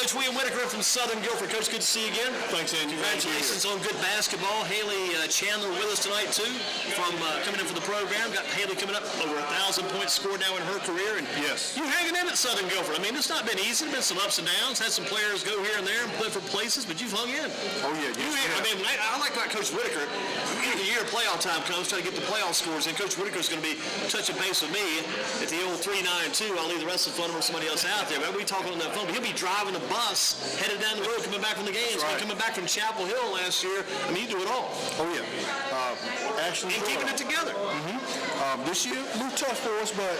Coach William Whitaker from Southern Guilford. Coach, good to see you again. Thanks, Andy. Congratulations on good basketball. Haley Chandler with us tonight, too, from coming in for the program. Got Haley coming up over 1,000 points scored now in her career. And yes. You're hanging in at Southern Guilford. I mean, it's not been easy. There's been some ups and downs. Had some players go here and there and play for places, but you've hung in. Oh, yeah. I mean, I like about Coach Whitaker. The year playoff time comes, try to get the playoff scores in. Coach Whitaker's going to be touching base with me at the old 3-9-2. I'll leave the rest of the fun with somebody else out there. But we talking on that phone. But he'll be driving the bus, headed down the road, coming back from the games. Right. Coming back from Chapel Hill last year. I mean, you do it all. Oh, yeah. Actually, and keeping it together. This year, a little tough for us, but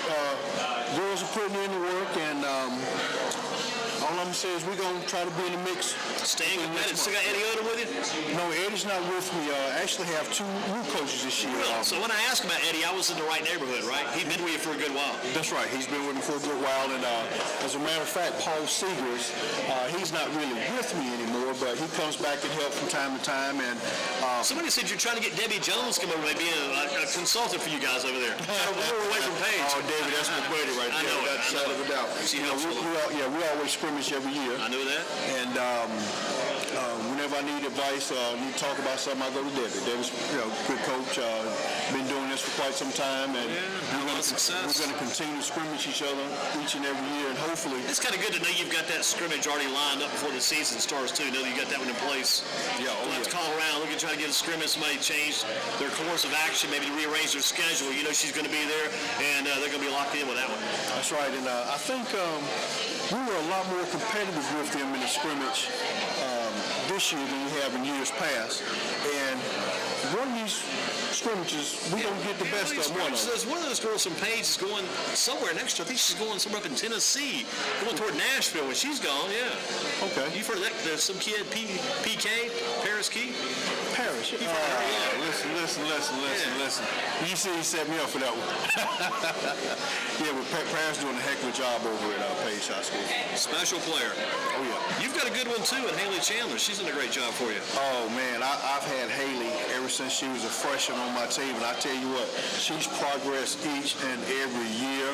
girls are putting in the work, and all I'm going to say is we're going to try to be in the mix. Staying committed. Still got Eddie Odom with you? No, Eddie's not with me. I actually have two new coaches this year. Really? So when I asked about Eddie, I was in the right neighborhood, right? He'd been with you for a good while. That's right. He's been with me for a good while, and as a matter of fact, Paul Seegers, he's not really with me anymore, but he comes back and helps from time to time. And somebody said you're trying to get Debbie Jones to come over and be a consultant for you guys over there. We're away from Paige. Oh, David, that's my buddy right there. I know That's out of a doubt. We always scrimmage every year. I knew that. And whenever I need advice, need to talk about something, I go to Debbie. Debbie's good coach. Been doing this for quite some time, and we're going to continue to scrimmage each other each and every year, and hopefully. It's kind of good to know you've got that scrimmage already lined up before the season starts too. Know that you got that one in place. Yeah. We'll have to call around. Look at trying to get a scrimmage. Somebody change their course of action, maybe to rearrange their schedule. You know she's going to be there, and they're going to be locked in with that one. That's right, and I think we were a lot more competitive with them in the scrimmage this year than we have in years past. And one of these scrimmages, we don't get the best of one of them. There's one of those girls from Paige is going somewhere next year. I think she's going somewhere up in Tennessee, going toward Nashville when she's gone, yeah. Okay. You've heard of that? There's some kid, PK, Paris Key? Paris. You've heard of her, yeah. Listen. You see, he set me up for that one. Yeah, but Paris doing a heck of a job over at Paige High School. Special player. Oh, yeah. You've got a good one, too, in Haley Chandler. She's done a great job for you. Oh, man, I've had Haley ever since she was a freshman on my team, and I tell you what, she's progressed each and every year.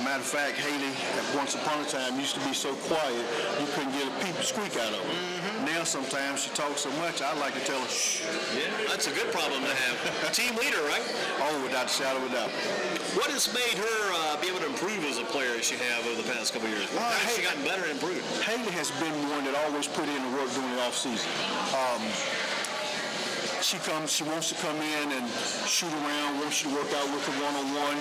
Matter of fact, Haley, once upon a time, used to be so quiet, you couldn't get a peep squeak out of her. Now, sometimes she talks so much, I like to tell her, shh. Yeah, that's a good problem to have. Team leader, right? Oh, without a shadow of a doubt. What has made her be able to improve as a player as she have over the past couple of years? How has she gotten better and improved? Haley has been one that always put in the work during the offseason. She wants to come in and shoot around, wants you to work out with her one-on-one.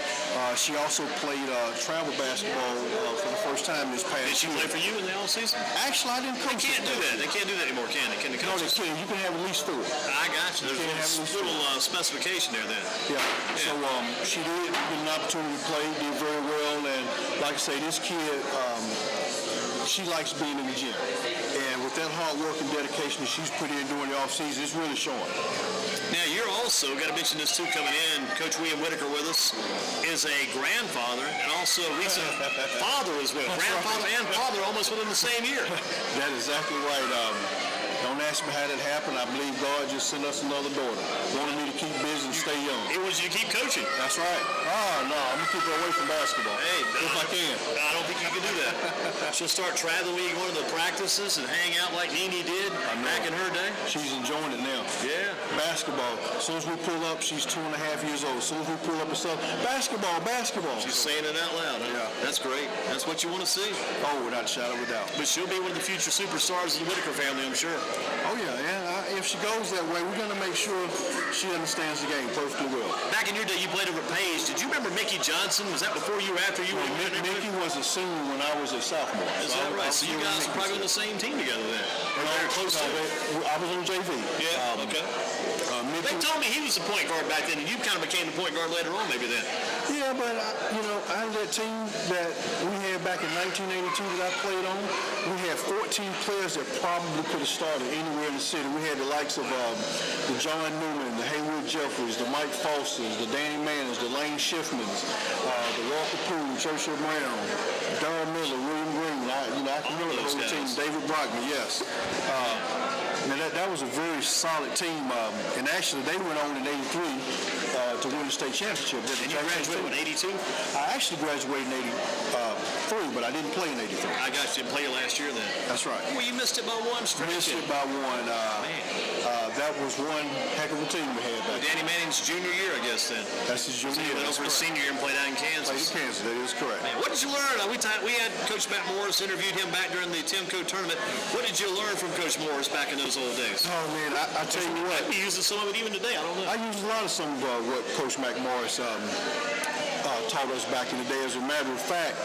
She also played travel basketball for the first time this past year. Did she play for you in the offseason? Actually, I didn't coach. They can't do that. They can't do that anymore, can they? Can the coaches? No, they can. You can have at least 4. I got you. There's a little specification there then. Yeah. So she did get an opportunity to play, did very well, and like I say, this kid, she likes being in the gym. And with that hard work and dedication that she's put in during the offseason, it's really showing. Now, you're also, got to mention this too coming in, Coach William Whitaker with us, is a grandfather and also a recent father as well. Grandfather and father almost within the same year. That's exactly right. Don't ask me how that happened. I believe God just sent us another daughter. Wanted me to keep busy and stay young. It was you to keep coaching. That's right. Oh, no, I'm going to keep her away from basketball. Hey, if I can. I don't think you can do that. She'll start traveling when you go to the practices and hang out like Nene did back in her day. She's enjoying it now. Yeah. Basketball. As soon as we pull up, she's 2.5 years old. As soon as we pull up and stuff, basketball. She's saying it out loud. Huh? Yeah. That's great. That's what you want to see. Oh, without a shadow of a doubt. But she'll be one of the future superstars of the Whitaker family, I'm sure. Oh, yeah. If she goes that way, we're going to make sure she understands the game perfectly well. Back in your day, you played over at Paige. Did you remember Mickey Johnson? Was that before you or after you were? Mickey was a senior when I was a sophomore. Is that right? So you guys were probably on the same team together then. Very close to it. I was on JV. Yeah, okay. They told me he was the point guard back then, and you kind of became the point guard later on maybe then. Yeah, but, out of that team that we had back in 1982 that I played on, we had 14 players that probably could have started anywhere in the city. We had the likes of the John Newman, the Haywood Jeffries, the Mike Fosters, the Danny Manners, the Lane Schiffmans, the Walker Poole, Churchill Brown, Darrell Miller, William Green. I can remember the whole team. David Brockman, yes. That was a very solid team. And actually, they went on in '83 to win the state championship. And you graduated in 82? I actually graduated in 83, but I didn't play in 83. I got you. Didn't play last year then. That's right. Well, you missed it by one stretch. Missed it by one. That was one heck of a team we had back then. Danny Manning's junior year, I guess, then. That's his junior year. So you went over his senior year and played out in Kansas. Played in Kansas, that is correct. Man, what did you learn? We had Coach Matt Morris, interviewed him back during the Timco tournament. What did you learn from Coach Morris back in those old days? Oh, man, I tell you what. I'd be using some of it even today. I don't know. I use a lot of some of what Coach Matt Morris taught us back in the day. As a matter of fact,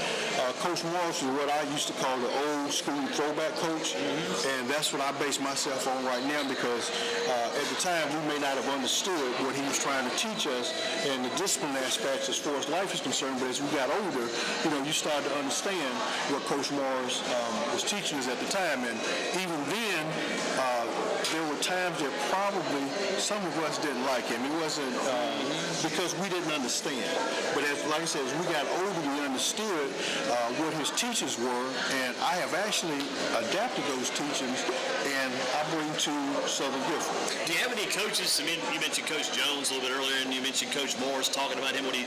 Coach Morris is what I used to call the old school throwback coach, and that's what I base myself on right now because at the time we may not have understood what he was trying to teach us and the discipline aspects as far as life is concerned, but as we got older, you started to understand what Coach Morris was teaching us at the time, and even then, there were times that probably some of us didn't like him. It wasn't because we didn't understand. But like I said, as we got older, we understood what his teachings were, and I have actually adapted those teachings, and I bring to Southern Guilford. Do you have any coaches? I mean, you mentioned Coach Jones a little bit earlier, and you mentioned Coach Morris talking about him, what he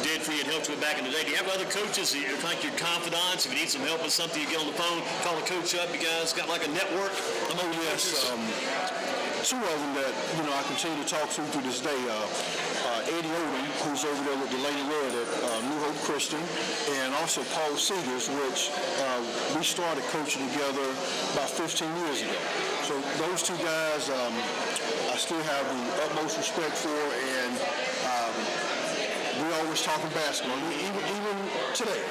did for you and helped you back in the day. Do you have other coaches that you're like your confidants? If you need some help with something, you get on the phone, call a coach up. You guys got like a network? Yes. Two of them that I continue to talk to through this day. Eddie Odom, who's over there with Delaney Red at New Hope Christian, and also Paul Seegers, which we started coaching together about 15 years ago. So those two guys I still have the utmost respect for, and we always talking basketball, even today.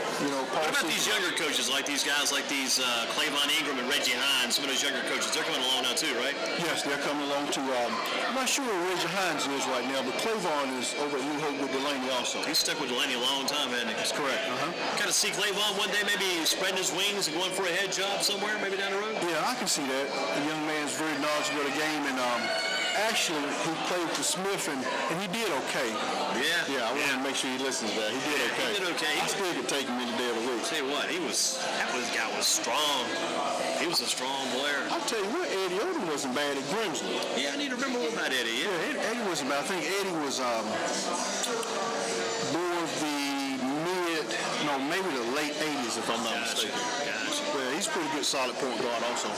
Paul what about these younger coaches, like these guys, like these Clavon Ingram and Reggie Hines, some of those younger coaches? They're coming along now too, right? Yes, they're coming along too. I'm not sure where Reggie Hines is right now, but Clavon is over at New Hope with Delaney also. He's stuck with Delaney a long time, hasn't he? That's correct. Kind of see Clavon one day maybe spreading his wings and going for a head job somewhere, maybe down the road? Yeah, I can see that. The young man's very knowledgeable of the game, and actually, he played for Smith, and he did okay. Yeah, I want to make sure he listens to that. He did okay. He did okay. I still could take him any day of the week. Tell you what, that guy was strong. He was a strong player. I'll tell you what, Eddie Odom wasn't bad at Grimsley. Yeah, I need to remember more about Eddie. Yeah, Eddie wasn't bad. I think Eddie was more of maybe the late 80s, if I'm not mistaken. Gotcha. Yeah, he's a pretty good solid point guard also.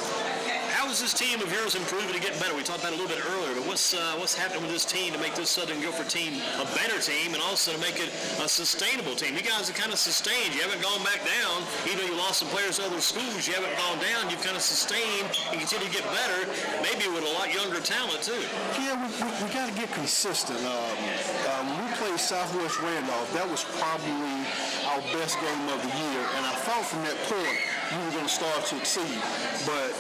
How is this team of yours improving and getting better? We talked about it a little bit earlier, but what's happening with this team to make this Southern Guilford team a better team and also to make it a sustainable team? You guys are kind of sustained. You haven't gone back down. Even though you lost some players to other schools, you haven't gone down. You've kind of sustained and continue to get better, maybe with a lot younger talent too. Yeah, we got to get consistent. When we played Southwest Randolph, that was probably our best game of the year, and I thought from that point we were going to start to exceed. But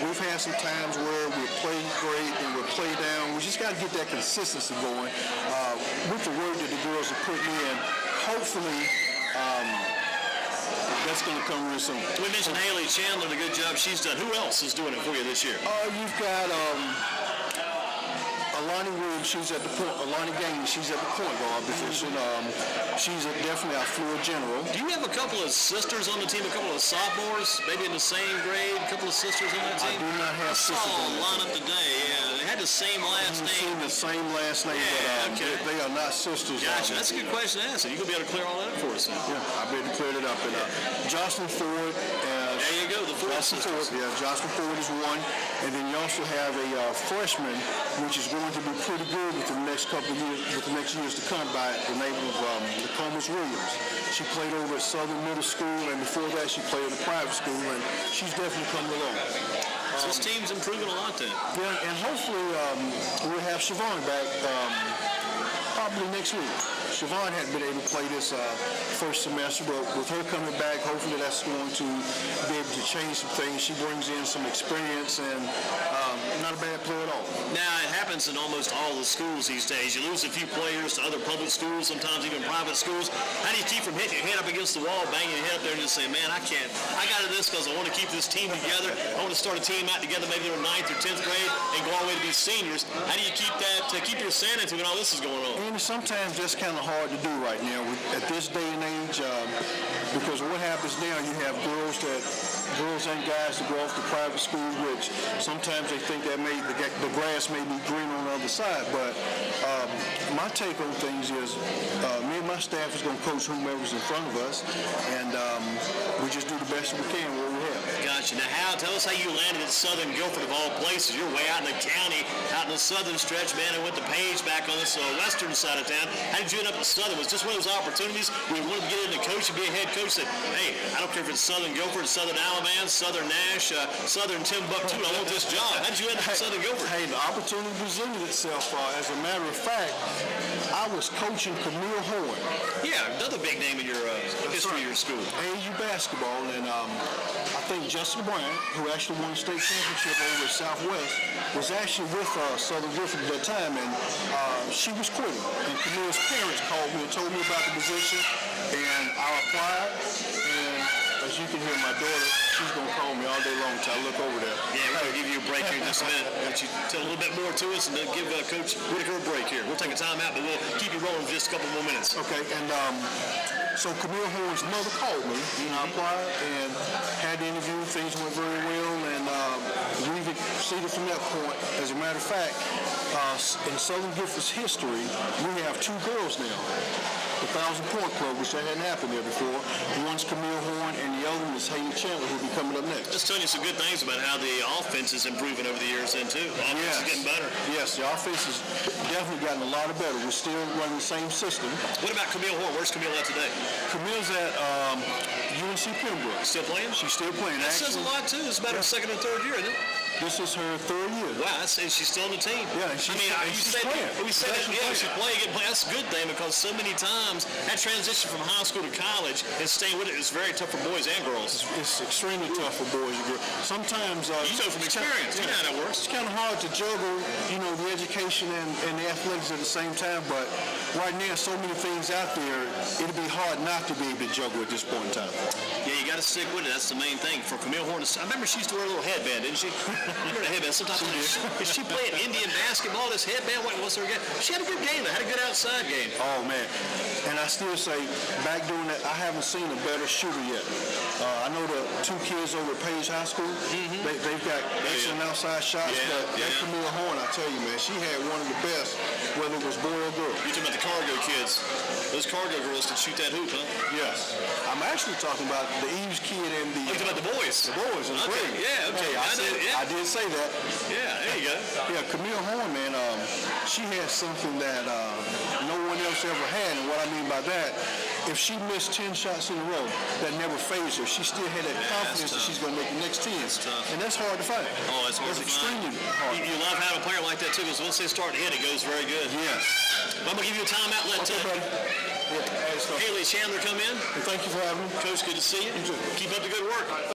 we've had some times where we played great and we play down. We just got to get that consistency going with the work that the girls are putting in. Hopefully, that's going to come real soon. We mentioned Haley Chandler, the good job she's done. Who else is doing it for you this year? You've got Alani Williams, she's at the point. Alani Gaines, she's at the point guard position. She's definitely our floor general. Do you have a couple of sisters on the team, a couple of sophomores, maybe in the same grade, a couple of sisters on that team? I do not have sisters on that line up today, yeah. They had the same last name. The same last name, yeah, but okay. They are not sisters. Gotcha. That's a good question to ask. You're going to be able to clear all that up for us then. Yeah, I'll be able to clear it up. And Jocelyn Ford. There you go, the Ford sisters. Yeah, Jocelyn Ford is one. And then you also have a freshman, which is going to be pretty good within the next couple of years, with the next years to come, by the name of Lacomas Williams. She played over at Southern Middle School, and before that she played at a private school, and she's definitely coming along. So this team's improving a lot then. Yeah, and hopefully we'll have Siobhan back probably next week. Siobhan hadn't been able to play this first semester, but with her coming back, hopefully that's going to be able to change some things. She brings in some experience and not a bad player at all. Now, it happens in almost all the schools these days. You lose a few players to other public schools, sometimes even private schools. How do you keep from hitting your head up against the wall, banging your head up there and just saying, man, I got to this because I want to keep this team together. I want to start a team out together, maybe they're 9th or 10th grade, and go all the way to be seniors. How do you keep that, to keep your sanity when all this is going on? And sometimes that's kind of hard to do right now at this day and age, because what happens now, you have girls and guys that go off to private school, which sometimes they think that the grass may be green on the other side, but My take on things is me and my staff is going to coach whomever's in front of us, and we just do the best we can where we have. Gotcha. Now, tell us how you landed at Southern Guilford of all places. You're way out in the county, out in the southern stretch, man, and went to Page back on this western side of town. How did you end up at Southern? Was this one of those opportunities where you wanted to get into coaching, be a head coach, that, hey, I don't care if it's Southern Guilford, Southern Alabama, Southern Nash, Southern Timbuktu, I want this job. How did you end up at Southern Guilford? Hey, the opportunity presented itself. As a matter of fact, I was coaching Camille Horn. Yeah, another big name in your history of your school. AAU basketball, and I think Justin Bryant, who actually won the state championship over at Southwest, was actually with Southern Guilford at that time, and she was quitting. And Camille's parents called me and told me about the position, and I applied, and as you can hear, my daughter, she's going to call me all day long until I look over there. Yeah, we're going to give you a break here in just a minute. Why don't you tell a little bit more to us and then give Coach Whitaker a break here. We'll take a time out, but we'll keep you rolling for just a couple more minutes. Okay, and so Camille Horn's mother called me, and I applied and had the interview. Things went very well, and we've proceeded from that point. As a matter of fact, in Southern Guilford's history, we have two girls now. The 1,000 Point Club, which that hadn't happened there before. One's Camille Horn, and the other one is Haley Chandler, who'll be coming up next. Just telling you some good things about how the offense is improving over the years then, too. The offense is getting better. Yes, the offense has definitely gotten a lot better. We're still running the same system. What about Camille Horn? Where's Camille at today? Camille's at UNC Pembroke. Still playing? She's still playing. That says a lot, too. It's about her second or third year, isn't it? This is her third year. Wow, and she's still on the team. Yeah, and she's playing. She's playing, that's a good thing, because so many times that transition from high school to college and staying with it is very tough for boys and girls. It's extremely tough for boys and girls. Sometimes you know from experience, you know how that works. It's kind of hard to juggle, the education and the athletics at the same time. But right now, so many things out there, it'll be hard not to be able to juggle at this point in time. Yeah, you got to stick with it. That's the main thing for Camille Horn. I remember she used to wear a little headband, didn't she? Remember the headband? Sometimes is she playing Indian basketball? This headband, what's her game? She had a good game. Had a good outside game. Oh man, and I still say, back doing that, I haven't seen a better shooter yet. I know the two kids over at Page High School. They've got excellent outside shots, but that Camille Horn, I tell you, man, she had one of the best, whether it was boy or girl. You're talking about the Cargo kids. Those Cargo girls can shoot that hoop, huh? Yes. I'm actually talking about the Eves kid and the... You're talking about the boys. The boys in the okay. grade. Yeah, okay. Hey, I did say that. Yeah, there you go. Yeah, Camille Horn, man, she has something that no one else ever had, and what I mean by that, if she missed 10 shots in a row, that never fazed her. She still had that confidence that she's going to make the next 10. And that's hard to find. Oh, it's hard to find. Extremely hard. You love having a player like that, too, because once they start to hit, it goes very good. Yes. I'm going to give you a timeout. Let Haley Chandler come in. Thank you for having me. Coach, good to see you. You too. Keep up the good work.